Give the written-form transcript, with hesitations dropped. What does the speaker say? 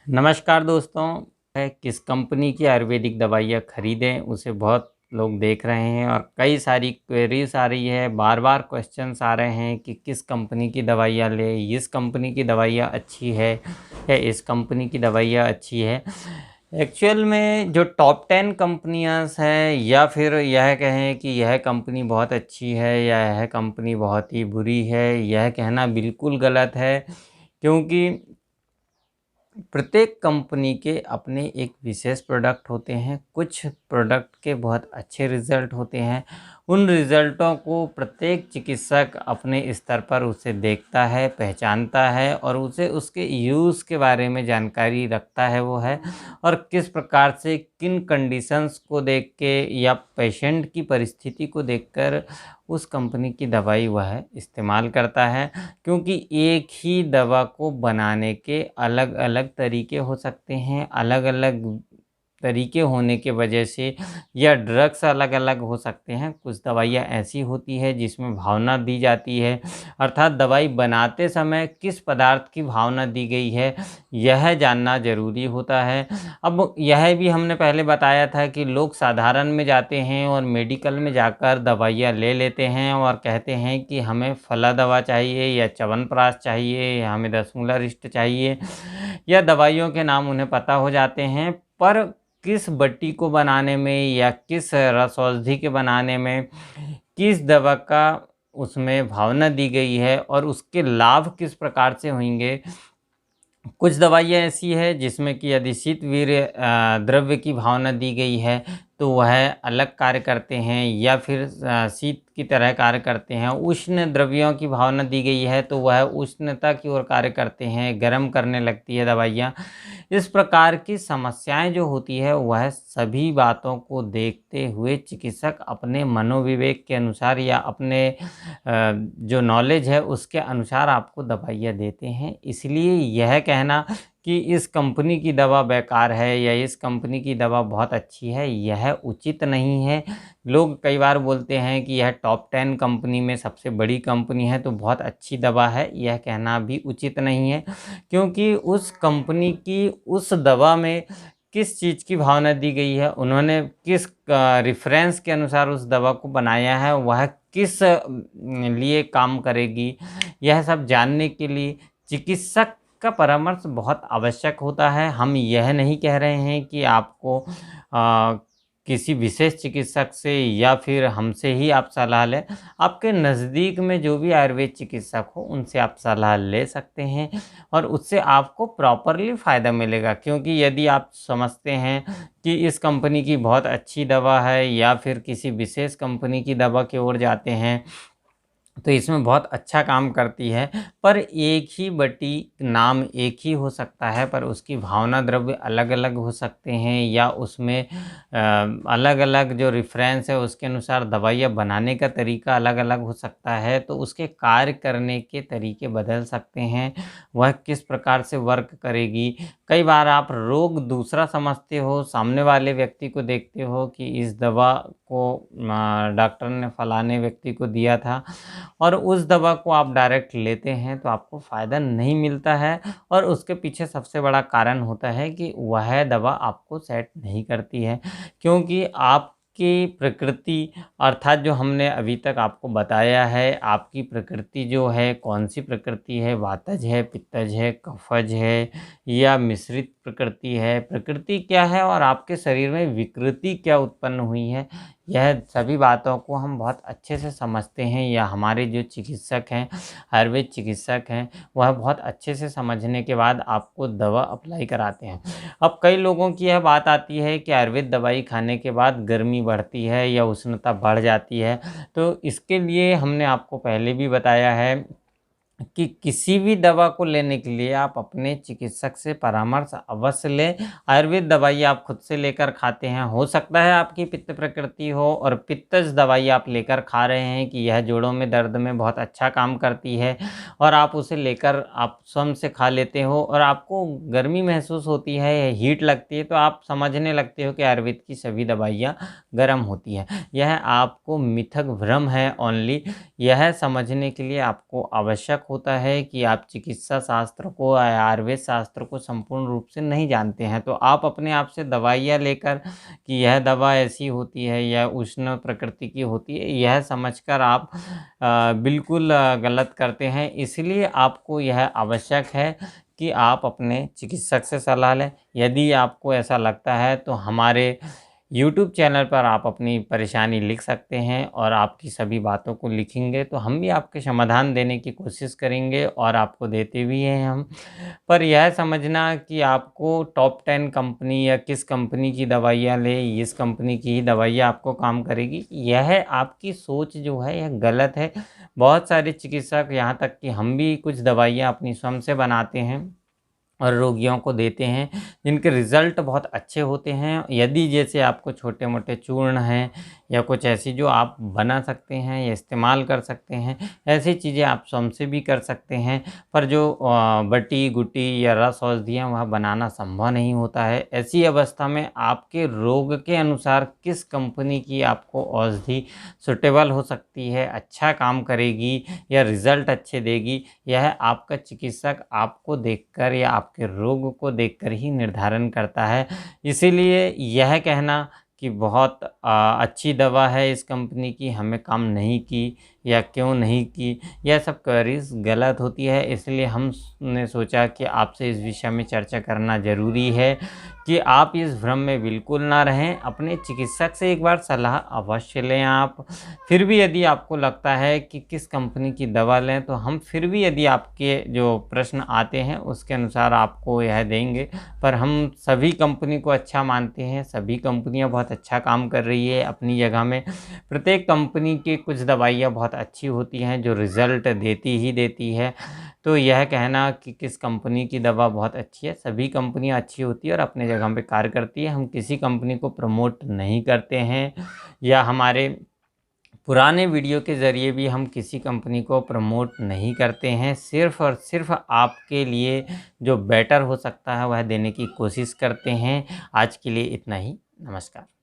नमस्कार दोस्तों। है किस कंपनी की आयुर्वेदिक दवाइयाँ खरीदें, उसे बहुत लोग देख रहे हैं और कई सारी क्वेरीज आ रही है, बार-बार क्वेश्चंस आ रहे हैं कि किस कंपनी की दवाइयाँ लें, इस कंपनी की दवाइयाँ अच्छी है या इस कंपनी की दवाइयाँ अच्छी है। एक्चुअल में जो टॉप 10 कंपनियाँ हैं या फिर यह कहें कि यह कंपनी बहुत अच्छी है या यह कंपनी बहुत ही बुरी है, यह कहना बिल्कुल गलत है क्योंकि प्रत्येक कंपनी के अपने एक विशेष प्रोडक्ट होते हैं। कुछ प्रोडक्ट के बहुत अच्छे रिज़ल्ट होते हैं। उन रिज़ल्टों को प्रत्येक चिकित्सक अपने स्तर पर उसे देखता है, पहचानता है और उसे उसके यूज़ के बारे में जानकारी रखता है वो है और किस प्रकार से किन कंडीशंस को देख के या पेशेंट की परिस्थिति को देखकर उस कंपनी की दवाई वह इस्तेमाल करता है। क्योंकि एक ही दवा को बनाने के अलग-अलग तरीके हो सकते हैं, अलग-अलग तरीके होने की वजह से या ड्रग्स अलग-अलग हो सकते हैं। कुछ दवाइयाँ ऐसी होती है जिसमें भावना दी जाती है, अर्थात दवाई बनाते समय किस पदार्थ की भावना दी गई है, यह जानना ज़रूरी होता है। अब यह भी हमने पहले बताया था कि लोग साधारण में जाते हैं और मेडिकल में जाकर दवाइयाँ ले लेते हैं और कहते हैं कि हमें फला दवा चाहिए या च्यवनप्राश चाहिए या हमें दसमूलारिष्ट चाहिए या दवाइयों के नाम उन्हें पता हो जाते हैं। पर किस बट्टी को बनाने में या किस रसौषधि के बनाने में किस दवा का उसमें भावना दी गई है और उसके लाभ किस प्रकार से होंगे। कुछ दवाइयाँ ऐसी है जिसमें कि यदि शीतवीर्य द्रव्य की भावना दी गई है तो वह अलग कार्य करते हैं या फिर शीत की तरह कार्य करते हैं। उष्ण द्रव्यों की भावना दी गई है तो वह उष्णता की ओर कार्य करते हैं, गर्म करने लगती है दवाइयाँ। इस प्रकार की समस्याएं जो होती है वह सभी बातों को देखते हुए चिकित्सक अपने मनोविवेक के अनुसार या अपने जो नॉलेज है उसके अनुसार आपको दवाइयाँ देते हैं। इसलिए यह कहना कि इस कंपनी की दवा बेकार है या इस कंपनी की दवा बहुत अच्छी है, यह उचित नहीं है। लोग कई बार बोलते हैं कि यह टॉप 10 कंपनी में सबसे बड़ी कंपनी है तो बहुत अच्छी दवा है, यह कहना भी उचित नहीं है। क्योंकि उस कंपनी की उस दवा में किस चीज़ की भावना दी गई है, उन्होंने किस रेफ़रेंस के अनुसार उस दवा को बनाया है, वह किस लिए काम करेगी, यह सब जानने के लिए चिकित्सक का परामर्श बहुत आवश्यक होता है। हम यह नहीं कह रहे हैं कि आपको किसी विशेष चिकित्सक से या फिर हमसे ही आप सलाह लें। आपके नज़दीक में जो भी आयुर्वेद चिकित्सक हो उनसे आप सलाह ले सकते हैं और उससे आपको प्रॉपरली फ़ायदा मिलेगा। क्योंकि यदि आप समझते हैं कि इस कंपनी की बहुत अच्छी दवा है या फिर किसी विशेष कंपनी की दवा की ओर जाते हैं तो इसमें बहुत अच्छा काम करती है, पर एक ही बटी नाम एक ही हो सकता है पर उसकी भावना द्रव्य अलग-अलग हो सकते हैं या उसमें अलग-अलग जो रेफ़रेंस है उसके अनुसार दवाइयाँ बनाने का तरीका अलग-अलग हो सकता है, तो उसके कार्य करने के तरीके बदल सकते हैं। वह किस प्रकार से वर्क करेगी। कई बार आप रोग दूसरा समझते हो, सामने वाले व्यक्ति को देखते हो कि इस दवा को डॉक्टर ने फलाने व्यक्ति को दिया था और उस दवा को आप डायरेक्ट लेते हैं तो आपको फ़ायदा नहीं मिलता है और उसके पीछे सबसे बड़ा कारण होता है कि वह दवा आपको सेट नहीं करती है। क्योंकि आपकी प्रकृति अर्थात जो हमने अभी तक आपको बताया है, आपकी प्रकृति जो है कौन-सी प्रकृति है, वातज है, पित्तज है, कफज है या मिश्रित प्रकृति है, प्रकृति क्या है और आपके शरीर में विकृति क्या उत्पन्न हुई है, यह सभी बातों को हम बहुत अच्छे से समझते हैं या हमारे जो चिकित्सक हैं, आयुर्वेद चिकित्सक हैं, वह बहुत अच्छे से समझने के बाद आपको दवा अप्लाई कराते हैं। अब कई लोगों की यह बात आती है कि आयुर्वेद दवाई खाने के बाद गर्मी बढ़ती है या उष्णता बढ़ जाती है, तो इसके लिए हमने आपको पहले भी बताया है कि किसी भी दवा को लेने के लिए आप अपने चिकित्सक से परामर्श अवश्य लें। आयुर्वेद दवाई आप खुद से लेकर खाते हैं, हो सकता है आपकी पित्त प्रकृति हो और पित्तज दवाई आप लेकर खा रहे हैं कि यह जोड़ों में दर्द में बहुत अच्छा काम करती है और आप उसे लेकर आप स्वयं से खा लेते हो और आपको गर्मी महसूस होती है, हीट लगती है, तो आप समझने लगते हो कि आयुर्वेद की सभी दवाइयाँ गर्म होती हैं। यह आपको मिथक भ्रम है ओनली। यह समझने के लिए आपको आवश्यक होता है कि आप चिकित्सा शास्त्र को या आयुर्वेद शास्त्र को संपूर्ण रूप से नहीं जानते हैं, तो आप अपने आप से दवाइयाँ लेकर कि यह दवा ऐसी होती है या उष्ण प्रकृति की होती है, यह समझकर आप बिल्कुल गलत करते हैं। इसलिए आपको यह आवश्यक है कि आप अपने चिकित्सक से सलाह लें। यदि आपको ऐसा लगता है तो हमारे यूट्यूब चैनल पर आप अपनी परेशानी लिख सकते हैं और आपकी सभी बातों को लिखेंगे तो हम भी आपके समाधान देने की कोशिश करेंगे और आपको देते भी हैं हम। पर यह समझना कि आपको टॉप 10 कंपनी या किस कंपनी की दवाइयाँ लें, इस कंपनी की ही दवाइयाँ आपको काम करेगी, यह आपकी सोच जो है यह गलत है। बहुत सारे चिकित्सक, यहाँ तक कि हम भी कुछ दवाइयाँ अपनी स्वयं से बनाते हैं और रोगियों को देते हैं, जिनके रिज़ल्ट बहुत अच्छे होते हैं। यदि जैसे आपको छोटे-मोटे चूर्ण हैं या कुछ ऐसी जो आप बना सकते हैं या इस्तेमाल कर सकते हैं, ऐसी चीज़ें आप स्वयं से भी कर सकते हैं। पर जो बटी-गुटी या रस औषधियाँ वह बनाना संभव नहीं होता है। ऐसी अवस्था में आपके रोग के अनुसार किस कंपनी की आपको औषधि सूटेबल हो सकती है, अच्छा काम करेगी या रिज़ल्ट अच्छे देगी, यह आपका चिकित्सक आपको देखकर या आपके रोग को देखकर ही निर्धारण करता है। इसीलिए यह कहना कि बहुत अच्छी दवा है इस कंपनी की, हमें काम नहीं की या क्यों नहीं की, यह सब क्वेरीज़ गलत होती है। इसलिए हमने सोचा कि आपसे इस विषय में चर्चा करना ज़रूरी है कि आप इस भ्रम में बिल्कुल ना रहें। अपने चिकित्सक से एक बार सलाह अवश्य लें आप। फिर भी यदि आपको लगता है कि किस कंपनी की दवा लें, तो हम फिर भी यदि आपके जो प्रश्न आते हैं उसके अनुसार आपको यह देंगे। पर हम सभी कंपनी को अच्छा मानते हैं, सभी कंपनियां बहुत अच्छा काम कर रही है अपनी जगह में। प्रत्येक कंपनी की कुछ दवाइयाँ बहुत अच्छी होती हैं जो रिज़ल्ट देती ही देती है। तो यह कहना कि किस कंपनी की दवा बहुत अच्छी है, सभी कंपनियां अच्छी होती है और अपने जगह पे कार्य करती है। हम किसी कंपनी को प्रमोट नहीं करते हैं या हमारे पुराने वीडियो के ज़रिए भी हम किसी कंपनी को प्रमोट नहीं करते हैं। सिर्फ़ और सिर्फ़ आपके लिए जो बेटर हो सकता है वह देने की कोशिश करते हैं। आज के लिए इतना ही। नमस्कार।